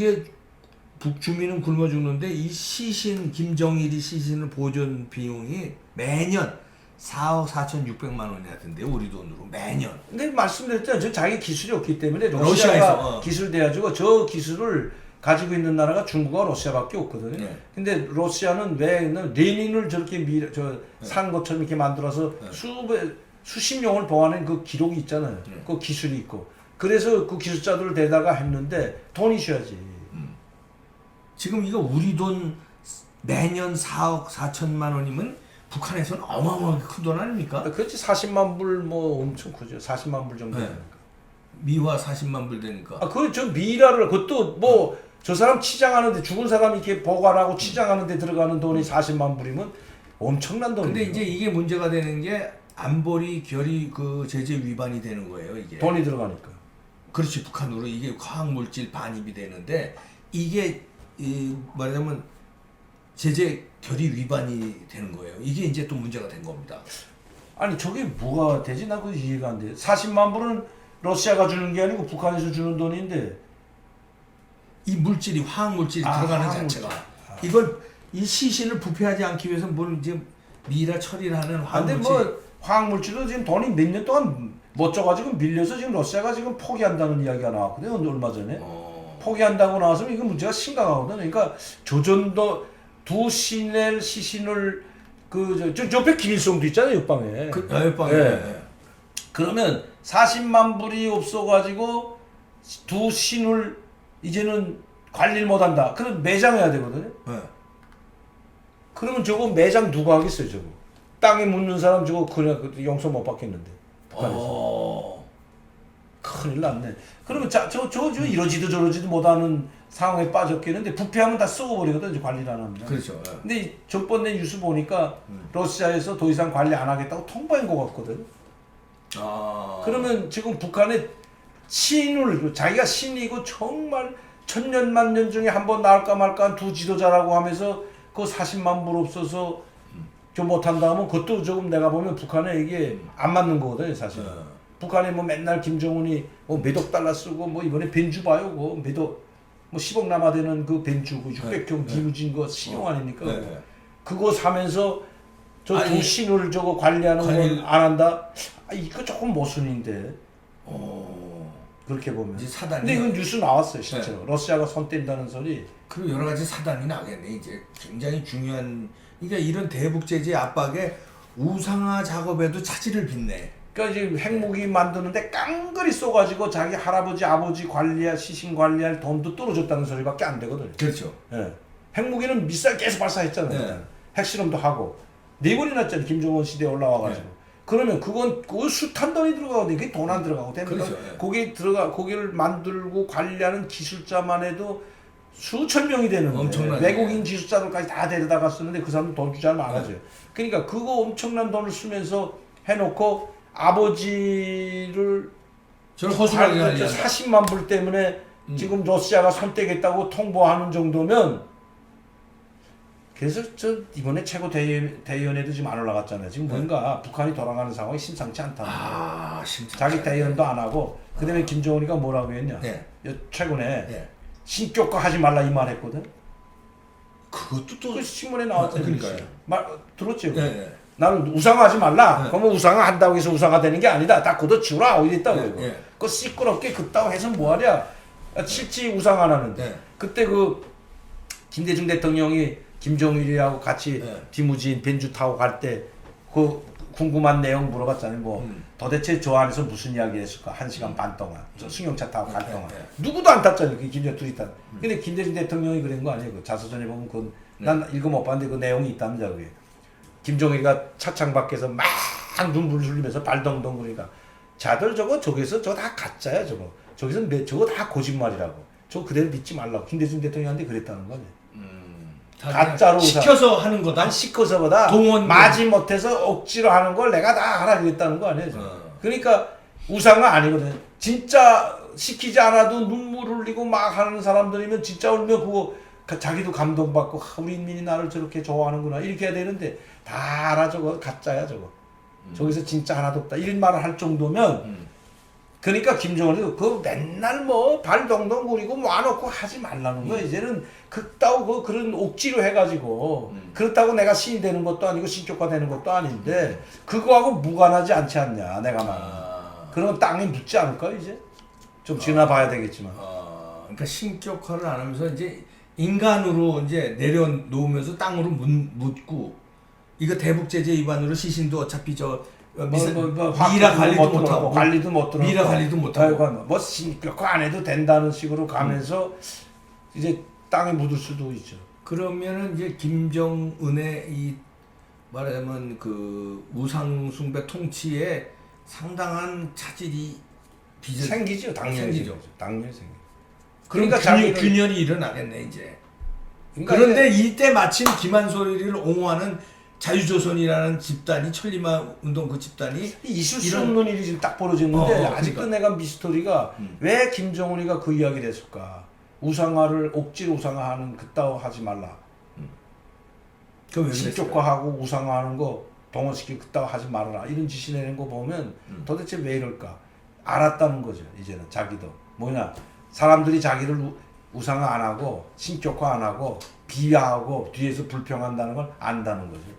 이게 북주민은 굶어 죽는데 이 시신 김정일이 시신을 보존 비용이 매년 4억 4,600만 원이 하던데 우리 돈으로 매년. 근데 말씀드렸잖아요. 저 자기 기술이 없기 때문에 러시아에서, 러시아가 기술돼가지고 저 기술을 가지고 있는 나라가 중국과 러시아밖에 없거든요. 네. 근데 러시아는 왜 레닌을 저렇게 산 것처럼 이렇게 만들어서 수십 명을 보관한 그 기록이 있잖아요. 그 기술이 있고. 그래서 그 기술자들을 데다가 했는데 돈이 줘야지. 지금 이거 우리 돈 매년 4억 4천만 원이면 북한에서는 어마어마하게 큰 돈 아닙니까? 그렇지 40만 불 뭐 엄청 크죠. 40만 불 정도. 네. 미화 40만 불 되니까. 저 미라를 그것도 뭐 저 사람 치장하는데 죽은 사람이 이렇게 보관하고 치장하는데 들어가는 돈이 40만 불이면 엄청난 돈이에요. 근데 이제 이게 문제가 되는 게 안보리 결의 그 제재 위반이 되는 거예요, 이게. 돈이 들어가니까. 그렇지, 북한으로 이게 화학물질 반입이 되는데 이게 말하자면 제재 결의 위반이 되는 거예요. 이게 이제 또 문제가 된 겁니다. 아니 저게 뭐가 되지? 나 그거 이해가 안 돼. 40만 불은 러시아가 주는 게 아니고 북한에서 주는 돈인데 이 물질이 화학물질이 들어가는 화학물질. 자체가 이걸 이 시신을 부패하지 않기 위해서 뭘 이제 미라 처리를 하는 근데 화학물질. 뭐 화학물질도 지금 돈이 몇 년 동안 멋져가지고 밀려서 지금 러시아가 지금 포기한다는 이야기가 나왔거든요. 얼마 전에. 포기한다고 나왔으면 이거 문제가 심각하거든요. 그러니까 조전도 두 시넬 시신을 저 옆에 김일성도 있잖아요. 옆방에. 옆방에. 예. 그러면 40만 불이 없어가지고 두 신을 이제는 관리를 못한다. 그럼 매장해야 되거든요. 네. 그러면 저거 매장 누가 하겠어요, 저거. 땅에 묻는 사람 저거 그냥 용서 못 받겠는데. 북한에서. 큰일 났네. 그러면 저 이러지도 저러지도 못하는 상황에 빠졌겠는데 부패하면 다 썩어버리거든, 관리를 안 합니다. 그렇죠. 네. 근데 전번에 뉴스 보니까 러시아에서 더 이상 관리 안 하겠다고 통보한 것 같거든. 그러면 지금 북한의 신을 자기가 신이고 정말 천년만년 중에 한 번 나올까 말까 한 두 지도자라고 하면서 그 40만 불 없어서 좀 못한다 하면 그것도 조금 내가 보면 북한에 이게 안 맞는 거거든요, 사실. 북한에 뭐 맨날 김정은이 뭐 몇억 달러 쓰고 뭐 이번에 벤주 봐요, 뭐 몇억 뭐 10억 남아되는 그 벤주 그 600경 기울진 거 신용 아닙니까? 그거 사면서 저 두 신을 저거 관리하는 건 안 한다? 이거 조금 모순인데. 그렇게 보면. 이제 사단이. 근데 이건 뉴스 나왔어요, 실제로. 러시아가 손 뗀다는 소리. 그리고 여러 가지 사단이 나겠네. 이제 굉장히 중요한. 그러니까 이런 대북 제재 압박에 우상화 작업에도 차질을 빚네. 그러니까 지금 핵무기 만드는데 깡그리 쏘가지고 자기 할아버지 아버지 관리할 시신 관리할 돈도 떨어졌다는 소리밖에 안 되거든요. 그렇죠. 예. 핵무기는 미사일 계속 발사했잖아요. 네. 핵실험도 하고 4번이나 했잖아요. 김정은 시대에 올라와가지고. 그러면 그건 숱한 돈이 들어가거든요. 그게 돈 안 들어가고 됩니까? 그렇죠. 거기를 만들고 관리하는 기술자만 해도 수천 명이 되는데 엄청나네. 외국인 기술자들까지 다 데려다가 쓰는데 그 사람들 돈 주지 않으면 안 하죠. 그러니까 그거 엄청난 돈을 쓰면서 해놓고 아버지를 저는 허술하게 하냐. 40만 불 때문에 지금 러시아가 손 떼겠다고 통보하는 정도면 그래서 저 이번에 최고 대의원에도 지금 안 올라갔잖아요. 지금 뭔가 북한이 돌아가는 상황이 심상치 않다. 자기 대의원도 안 하고 그다음에 김정은이가 뭐라고 했냐. 최근에 신격화 하지 말라 이 말 했거든. 그것도 또 그 신문에 나왔잖아요. 그러니까요. 말 들었죠? 네. 나는 우상화하지 말라. 그러면 우상화 한다고 해서 우상화 되는 게 아니다. 다 걷어치우라. 어디 있다고. 그거 시끄럽게 그따고 해서 뭐하냐. 실지 우상화 하는데. 그때 그 김대중 대통령이 김정일이하고 같이 디무진 벤주 타고 갈 때 그 궁금한 내용 물어봤잖아요. 뭐 도대체 저 안에서 무슨 이야기 했을까? 1시간 반 동안. 저 승용차 타고 갈 동안. 누구도 안 탔잖아요. 그 김정일 둘이 탔. 근데 김대중 대통령이 그런 거 아니에요. 그 자서전에 보면 그 난 읽어 못 봤는데 그 내용이 있답니다. 그게. 김정일이가 차창 밖에서 막 눈물을 흘리면서 발덩덩 그러니까 자들 저기서 저거 다 가짜야 저거. 저거 다 거짓말이라고. 저거 그대로 믿지 말라고. 김대중 대통령한테 그랬다는 거네. 가짜로 시켜서 하는 거다. 난 시켜서보다 마지 못해서 억지로 하는 걸 내가 다 하라 그랬다는 거 아니에요. 그러니까 우상은 아니거든. 진짜 시키지 않아도 눈물 흘리고 막 하는 사람들이면 진짜 울면 그거 자기도 감동받고 우리 인민이 나를 저렇게 좋아하는구나 이렇게 해야 되는데 다 알아 저거 가짜야 저거. 저기서 진짜 하나도 없다 이런 말을 할 정도면 그러니까 김정은이 그 맨날 뭐 발 동동 구리고 모아놓고 하지 말라는 거야. 이제는 그따고 그런 억지로 해가지고 그렇다고 내가 신이 되는 것도 아니고 신족화 되는 것도 아닌데 그거하고 무관하지 않지 않냐 내가 말하는. 그런 땅에 묻지 않을까 이제 좀 지나봐야 되겠지만. 그러니까 신격화를 안 하면서 이제 인간으로 이제 내려놓으면서 땅으로 묻고 이거 대북 제재 위반으로 시신도 어차피 저 미라 관리도 못하고 관리도 못 들어 미라 관리도 못하고 뭐 신격화 안 해도 된다는 식으로 가면서 이제 땅에 묻을 수도 있죠. 그러면은 이제 김정은의 이 말하자면 그 우상숭배 통치에 상당한 차질이 생기죠. 당연히 생기죠. 당연히 생겨. 그러니까 균열이 일어나겠네 이제. 그러니까 그런데 이때 마침 김한솔이를 옹호하는 자유조선이라는 집단이 천리마 운동 그 집단이 있을 수 없는 일이 지금 딱 벌어졌는데 아직도 그러니까. 내가 미스터리가 왜 김정은이가 그 이야기를 했을까? 우상화를 억지로 우상화하는 그따위 하지 말라. 신격화하고 우상화하는 거 동원시키고 그따위 하지 말아라. 이런 지시 내는 거 보면 도대체 왜 이럴까? 알았다는 거죠. 이제는 자기도 뭐냐 사람들이 자기를 우상화 안 하고 신격화 안 하고 비하하고 뒤에서 불평한다는 걸 안다는 거죠.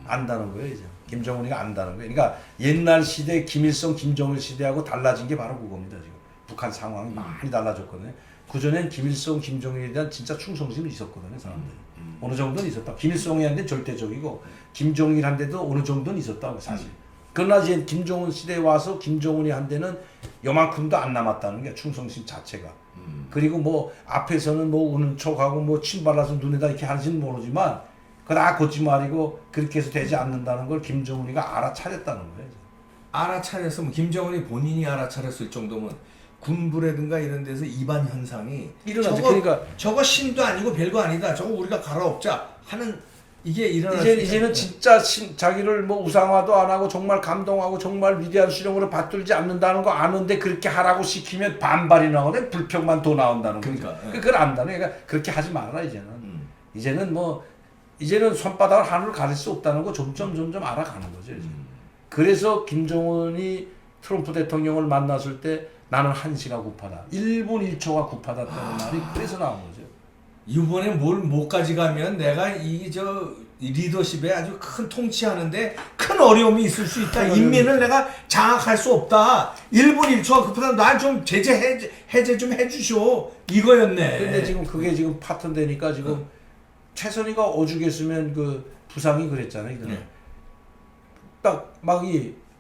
안다는 거예요 이제. 김정은이가 안다는 거예요. 그러니까 옛날 시대 김일성 김정일 시대하고 달라진 게 바로 그겁니다. 지금 북한 상황이 많이 달라졌거든요. 그전엔 김일성 김정일에 대한 진짜 충성심이 있었거든요. 사람들이. 어느 정도는 있었다. 김일성이한테 절대적이고 김정일한테도 어느 정도는 있었다고 사실. 그러나 이제 김정은 시대에 와서 김정은이 한테는 요만큼도 안 남았다는 게 충성심 자체가. 그리고 뭐 앞에서는 뭐 우는 척하고 뭐 침 발라서 눈에다 이렇게 하는지는 모르지만 그거 다 거짓말이고 그렇게 해서 되지 않는다는 걸 김정은이가 알아차렸다는 거예요. 알아차렸으면 김정은이 본인이 알아차렸을 정도면 군부라든가 이런 데서 이반 현상이 일어나죠. 그러니까 저거 신도 아니고 별거 아니다. 저거 우리가 갈아엎자 하는 이게 일어나죠. 이제는 진짜 자기를 뭐 우상화도 안 하고 정말 감동하고 정말 위대한 수령으로 받들지 않는다는 거 아는데 그렇게 하라고 시키면 반발이 나오네. 불평만 더 나온다는 거죠. 그러니까 그걸 안다는. 그러니까 그렇게 하지 말아라 이제는. 이제는 손바닥을 하늘을 가릴 수 없다는 거 점점 알아가는 거죠. 이제. 그래서 김정은이 트럼프 대통령을 만났을 때 나는 1시가 급하다. 1분 1초가 급하다는 말이 그래서 나온 거죠. 이번에 뭐까지 가면 내가 이 리더십에 아주 큰 통치하는데 큰 어려움이 있을 수 있다. 인민을 내가 장악할 수 없다. 1분 1초가 급하다. 난 좀 해제 좀 해주쇼. 이거였네. 근데 지금 그게 지금 파탄되니까 지금 최선희가 오죽했으면 그 부상이 그랬잖아요. 딱 막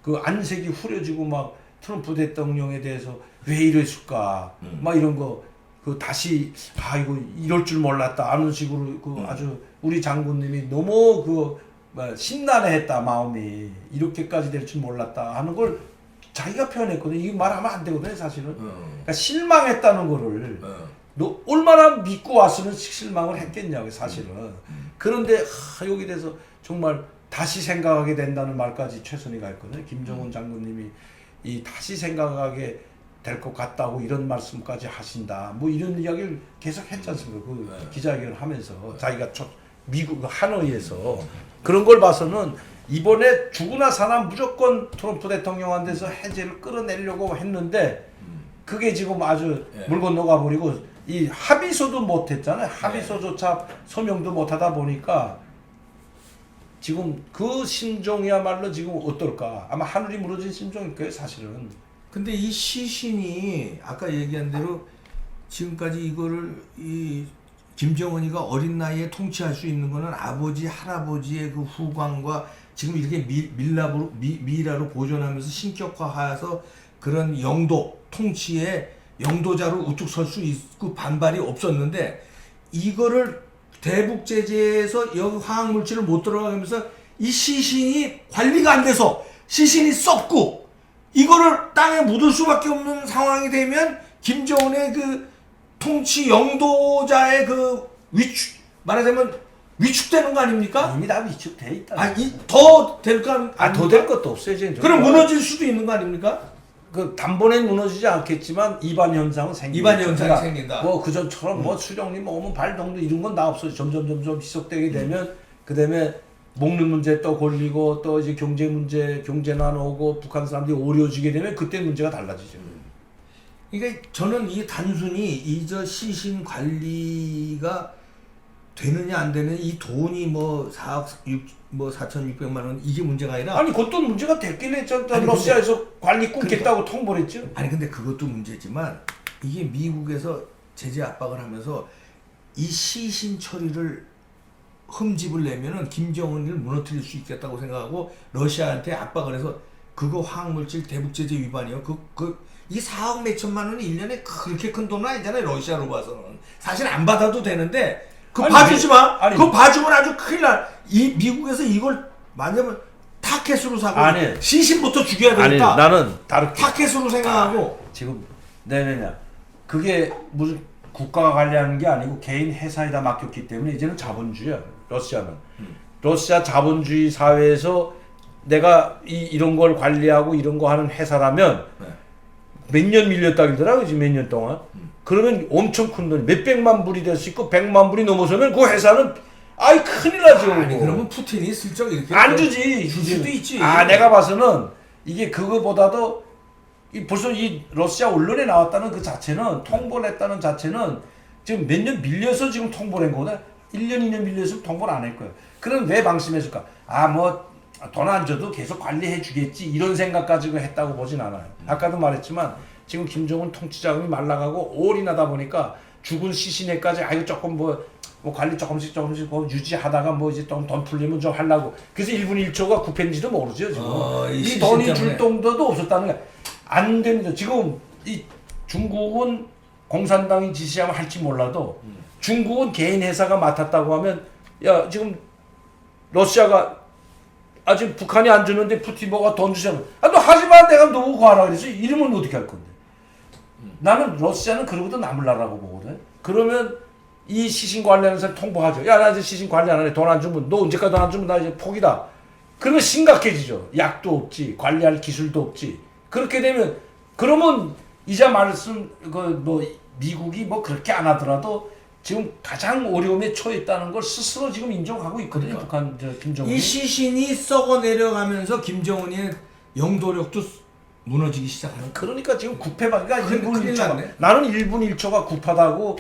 그 안색이 후려지고 막 트럼프 대통령에 대해서 왜 이랬을까? 막 이런 거 그 다시 이거 이럴 줄 몰랐다 하는 식으로 그 아주 우리 장군님이 너무 그 심란해했다 마음이 이렇게까지 될 줄 몰랐다 하는 걸 자기가 표현했거든. 이거 말하면 안 되거든 사실은. 그러니까 실망했다는 거를 너 얼마나 믿고 왔으면 실망을 했겠냐고 사실은. 그런데 여기 대해서 정말 다시 생각하게 된다는 말까지 최선희가 했거든요. 김정은 장군님이 이 다시 생각하게 될 것 같다고 이런 말씀까지 하신다. 뭐 이런 이야기를 계속 했지 않습니까? 그 기자회견을 하면서 자기가 미국 하노이에서 그런 걸 봐서는 이번에 죽으나 사나 무조건 트럼프 대통령한테서 해제를 끌어내려고 했는데 그게 지금 아주 물 건너가 버리고 이 합의서도 못 했잖아요. 합의서조차 서명도 못 하다 보니까 지금 그 심정이야말로 지금 어떨까? 아마 하늘이 무너진 심정일 거예요, 사실은. 근데 이 시신이 아까 얘기한 대로 지금까지 이거를 이 김정은이가 어린 나이에 통치할 수 있는 거는 아버지 할아버지의 그 후광과 지금 이렇게 미라로 보존하면서 신격화해서 그런 영도 통치에 영도자로 우뚝 설 수 있고 반발이 없었는데 이거를 대북 제재에서 여기 화학 물질을 못 들어가면서 이 시신이 관리가 안 돼서 시신이 썩고 이거를 땅에 묻을 수밖에 없는 상황이 되면 김정은의 그 통치 영도자의 그 말하자면 위축되는 거 아닙니까? 이미 다 위축돼 있다. 더 될까? 더 될 것도 없어요, 지금. 그럼 무너질 수도 있는 거 아닙니까? 그 단번에 무너지지 않겠지만 이반 현상은 생긴다. 이반 현상이 생긴다. 뭐 그전처럼 뭐 수령님 오면 발동도 이런 건 다 없어요. 점점 지속되게 되면 그다음에 먹는 문제 또 걸리고 또 이제 경제 문제 경제난 오고 북한 사람들이 어려워지게 되면 그때 문제가 달라지죠. 그러니까 저는 이 단순히 이 저 시신 관리가 되느냐 안 되느냐 이 돈이 뭐 4억 6, 뭐 4,600만 원 이게 문제가 아니라 아니 그것도 문제가 됐긴 했죠. 아니, 러시아에서 관리 끊겠다고 그러니까, 통보를 했죠. 아니 근데 그것도 문제지만 이게 미국에서 제재 압박을 하면서 이 시신 처리를 흠집을 내면은 김정은을 무너뜨릴 수 있겠다고 생각하고 러시아한테 압박을 해서 그거 화학물질 대북제재 위반이요. 이 4억 몇천만 원이 1년에 그렇게 큰 돈은 아니잖아요. 러시아로 봐서는. 사실 안 받아도 되는데 그거 아니, 봐주지 마. 아니, 그거 봐주면 아주 큰일 나. 이 미국에서 이걸 만약에 타켓으로 사고 아니, 시신부터 죽여야 아니 되겠다. 나는 다르게 타켓으로 생각하고 지금 네네네 그게 무슨 국가가 관리하는 게 아니고 개인 회사에다 맡겼기 때문에 이제는 자본주의야. 러시아는 러시아 자본주의 사회에서 내가 이런 걸 관리하고 이런 거 하는 회사라면 네. 몇 년 밀렸다 그러더라고 지금 몇 년 동안. 그러면 엄청 큰 돈이 몇백만 불이 될 수 있고 100만 불이 넘어서면 그 회사는 아이 큰일 나죠. 아니 그러면 푸틴이 슬쩍 이렇게 안 주지. 줄 수도 있지. 내가 봐서는 이게 그거보다도 벌써 이 러시아 언론에 나왔다는 그 자체는 통보를 했다는 자체는 지금 몇 년 밀려서 지금 통보를 한 거거든. 1년 2년 밀려서 통보를 안 할 거예요. 그럼 왜 방심했을까? 뭐 돈 안 줘도 계속 관리해 주겠지 이런 생각 가지고 했다고 보진 않아요. 아까도 말했지만 지금 김정은 통치자금이 말라가고 올인하다 보니까 죽은 시신에까지 아이고 조금 뭐 관리 조금씩 뭐 유지하다가 뭐 이제 돈 풀리면 좀 하려고 그래서 1분 1초가 굽힌지도 모르죠 지금. 이 돈이 때문에. 줄 정도도 없었다는 거야. 안 됩니다. 지금 이 중국은 공산당이 지시하면 할지 몰라도 중국은 개인 회사가 맡았다고 하면 야 지금 러시아가 지금 북한이 안 주는데 푸틴 뭐가 돈 주자면 너 하지마 내가 누구 구하라 그래서 이러면 어떻게 할 건데. 나는 러시아는 그러고도 남을 나라고 보거든. 그러면 이 시신 관리하는 사람 통보하죠. 야 나 이제 시신 관리 안 하네. 돈 안 주면 너 언제까지 돈 안 주면 나 이제 포기다. 그러면 심각해지죠. 약도 없지 관리할 기술도 없지. 그렇게 되면 그러면 이제 말씀 뭐 미국이 뭐 그렇게 안 하더라도 지금 가장 어려움에 처했다는 걸 스스로 지금 인정하고 있거든요. 그러니까. 북한 김정은이. 이 시신이 썩어 내려가면서 김정은의 영도력도 무너지기 시작하는. 그러니까 지금 구패하기가 1분 큰일 1초가 났네. 나는 1분 1초가 굽하다고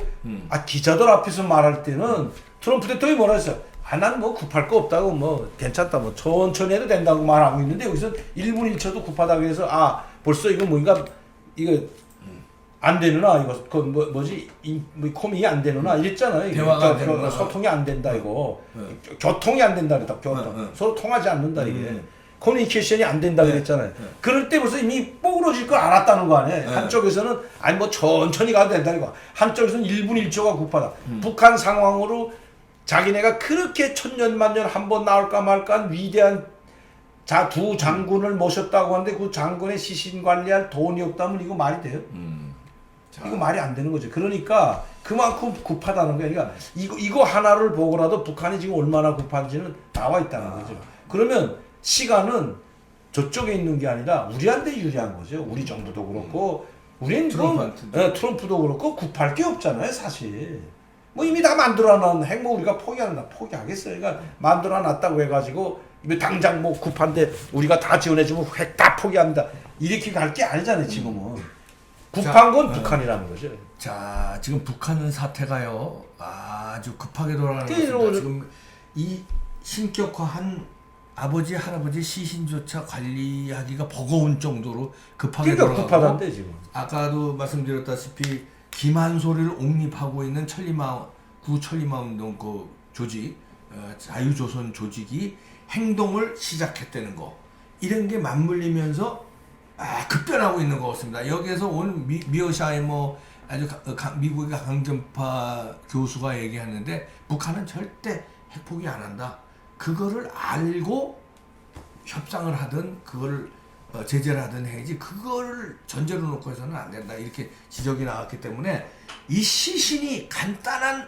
기자들 앞에서 말할 때는 트럼프 대통령이 뭐라 했어요? 나는 뭐 굽할 거 없다고 뭐 괜찮다 뭐 천천히 해도 된다고 말하고 있는데 여기서 1분 1초도 굽하다고 해서 벌써 이거 뭔가 이거 안 되느나 이거 그 뭐지 뭐 코믹이 안 되느나 이랬잖아요. 대화가 안 되느나. 소통이 안 된다 이거 교통이 안 된다 그랬다. 교통 서로 통하지 않는다 이게 커뮤니케이션이 안 된다 그랬잖아요. 그럴 때 벌써 이미 뽀그러질 걸 알았다는 거 아니에요. 한쪽에서는 뭐 천천히 가도 된다 이거 한쪽에서는 1분 1초가 급하다. 북한 상황으로 자기네가 그렇게 천년만년 한 번 나올까 말까 위대한 두 장군을 모셨다고 하는데 그 장군의 시신 관리할 돈이 없다면 이거 말이 돼요? 이거 말이 안 되는 거죠. 그러니까 그만큼 급하다는 거예요. 그러니까 이거 하나를 보고라도 북한이 지금 얼마나 급한지는 나와 있다는 거죠. 그러면 시간은 저쪽에 있는 게 아니라 우리한테 유리한 거죠. 우리 정부도 그렇고 우리는 트럼프도 그렇고 급할 게 없잖아요. 사실. 뭐 이미 다 만들어놓은 핵 뭐 우리가 포기하겠어요. 그러니까 만들어놨다고 해가지고 당장 뭐 급한데 우리가 다 지원해주면 핵 다 포기합니다. 이렇게 갈 게 아니잖아요. 지금은. 급한 건 북한이라는 거죠. 자, 지금 북한 사태가요 아주 급하게 돌아가는 것 같습니다. 지금 이 신격화한 아버지 할아버지 시신조차 관리하기가 버거운 정도로 급하게 돌아가고 급하단데 지금. 아까도 말씀드렸다시피 김한소리를 옹립하고 있는 구 천리마운동 그 조직 자유조선 조직이 행동을 시작했다는 거 이런 게 맞물리면서 급변하고 있는 것 같습니다. 여기에서 온 미어샤이머 아주 미국의 강경파 교수가 얘기하는데 북한은 절대 핵포기 안 한다. 그거를 알고 협상을 하든 그걸 제재를 하든 해야지 그거를 전제로 놓고 해서는 안 된다. 이렇게 지적이 나왔기 때문에 이 시신이 간단한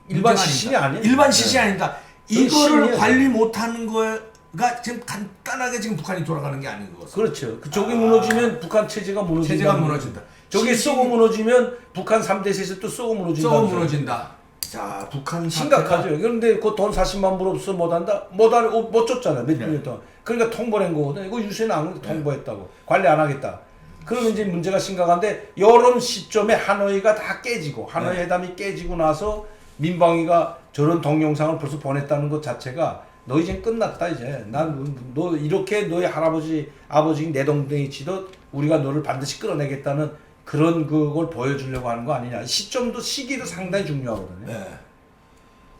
일반 시신이 아니에요. 일반 시신이 아니다. 이거를 관리 못하는 거가 지금 간단하게 지금 북한이 돌아가는 게 아닌 것 같습니다. 그렇죠. 그쪽이 무너지면 북한 체제가 무너진다. 체제가 무너진다. 저게 쏘고 무너지면 북한 3대 세세 또 쏘고 무너진다. 쏘고 무너진다. 자, 북한 심각하죠. 그런데 그 돈 40만 불 없어 못한다? 못 줬잖아. 몇 년 동안. 그러니까 통보낸 거거든. 이거 유세는 안 통보했다고. 관리 안 하겠다. 그러면 이제 문제가 심각한데 이런 시점에 하노이가 다 깨지고 하노이 회담이 깨지고 나서 민방위가 저런 동영상을 벌써 보냈다는 것 자체가 너 이제 끝났다 이제. 난 너 이렇게 너희 할아버지 아버지 내동댕이 치듯 우리가 너를 반드시 끌어내겠다는 그런 그걸 보여주려고 하는 거 아니냐. 시점도 시기도 상당히 중요하거든요. 네.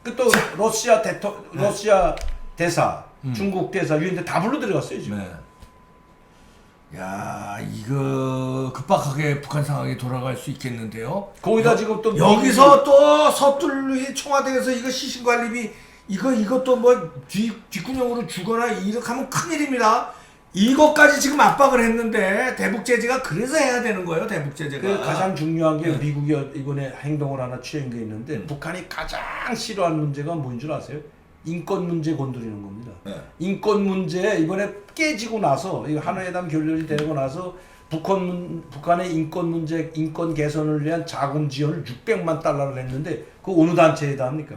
그 또 러시아 대사, 중국 대사, 유엔대 다 불러 들어갔어요 지금. 네. 야, 이거 급박하게 북한 상황이 돌아갈 수 있겠는데요. 거기다 지금 또 여기서 또 서툴리 청와대에서 이거 시신관리비 이것도 뭐 뒷구녕으로 주거나 이렇게 하면 큰일입니다. 이것까지 지금 압박을 했는데 대북 제재가 그래서 해야 되는 거예요. 대북 제재가. 그 가장 중요한 게 미국이 이번에 행동을 하나 취한 게 있는데 북한이 가장 싫어하는 문제가 뭔 줄 아세요? 인권 문제 건드리는 겁니다. 네. 인권 문제 이번에 깨지고 나서 이 하노이회담 결렬이 되고 나서 북한의 인권 문제, 인권 개선을 위한 자금 지원을 600만 달러를 했는데 그 어느 단체에다 합니까?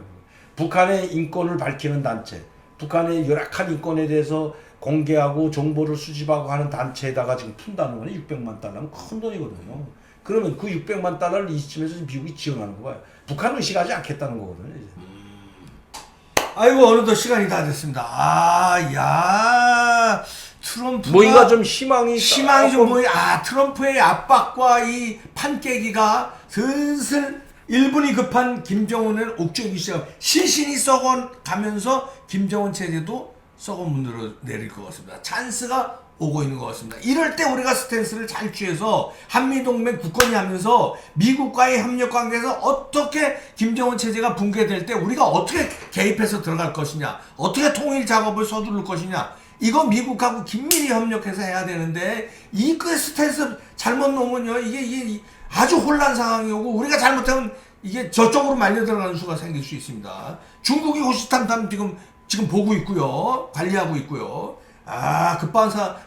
북한의 인권을 밝히는 단체, 북한의 열악한 인권에 대해서 공개하고 정보를 수집하고 하는 단체에다가 지금 푼다는 거는 600만 달러는 큰 돈이거든요. 그러면 그 600만 달러를 이 시점에서 미국이 지원하는 거 봐요. 북한은 의식하지 않겠다는 거거든요. 이제. 아이고 어느덧 시간이 다 됐습니다. 야 트럼프가 뭔가 좀 희망이 좀 보이. 트럼프의 압박과 이 판깨기가 슬슬 1분이 급한 김정은을 옥죄기 시작. 시신이 썩어가면서 김정은 체제도 썩어 문으로 내릴 것 같습니다. 찬스가 오고 있는 것 같습니다. 이럴 때 우리가 스탠스를 잘 취해서 한미동맹 굳건히 하면서 미국과의 협력 관계에서 어떻게 김정은 체제가 붕괴될 때 우리가 어떻게 개입해서 들어갈 것이냐, 어떻게 통일 작업을 서두를 것이냐, 이거 미국하고 긴밀히 협력해서 해야 되는데 이 그 스탠스 잘못 놓으면요 이게 아주 혼란 상황이 오고 우리가 잘못하면 이게 저쪽으로 말려 들어가는 수가 생길 수 있습니다. 중국이 호시탐탐 지금 보고 있고요, 관리하고 있고요.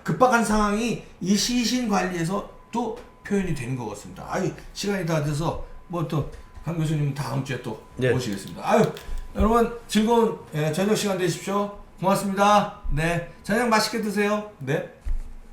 급박한 상황이 이 시신 관리에서 또 표현이 되는 것 같습니다. 시간이 다 돼서 뭐 또 강 교수님 다음 주에 또 모시겠습니다. 여러분 즐거운 저녁 시간 되십시오. 고맙습니다. 네, 저녁 맛있게 드세요. 네.